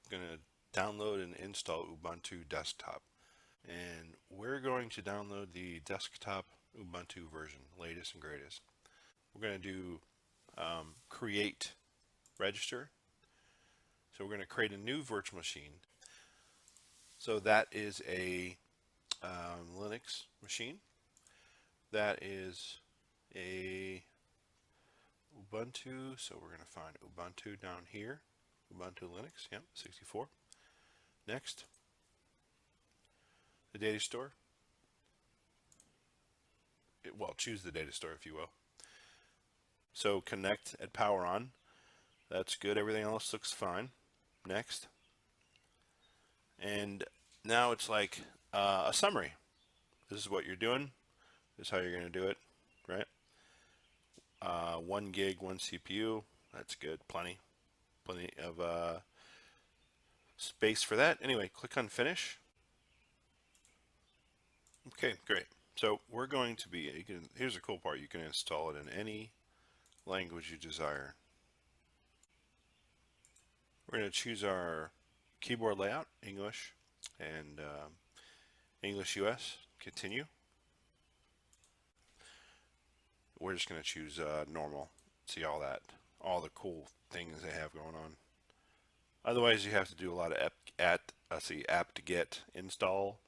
going to download and install Ubuntu desktop. And we're going to download the desktop Ubuntu version, latest and greatest. We're going to do create register. So we're going to create a new virtual machine. So that is a Linux machine. That is a Ubuntu. So we're going to find Ubuntu down here. Ubuntu Linux, yep, 64. Next, the data store. Well, choose the data store if you will. So connect at power on. That's good. Everything else looks fine. Next. And now it's like a summary. This is what you're doing. This is how you're going to do it, right? 1 gig, 1 CPU. That's good. Plenty of space for that. Anyway, click on finish. Okay, great. So we're going to be, here's the cool part, you can install it in any language you desire. We're going to choose our keyboard layout, English, and English US, continue. We're just going to choose normal, see all the cool things they have going on. Otherwise, you have to do a lot of apt-get install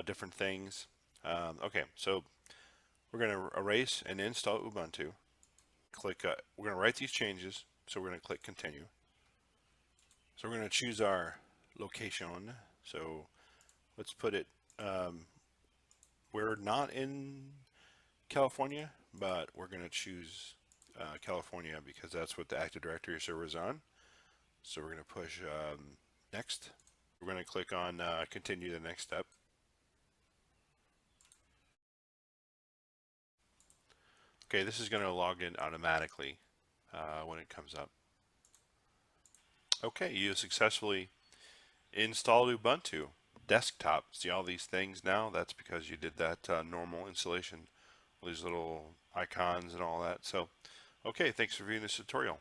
different things. Okay, so we're going to erase and install Ubuntu. Click. We're going to write these changes, so we're going to click continue. So we're going to choose our location. So let's put it. We're not in California, but we're going to choose California because that's what the Active Directory server is on. So we're going to push next. We're going to click on continue the next step. Okay, this is going to log in automatically when it comes up. Okay, you successfully installed Ubuntu desktop. See all these things now? That's because you did that normal installation. All these little icons and all that. So, okay, thanks for viewing this tutorial.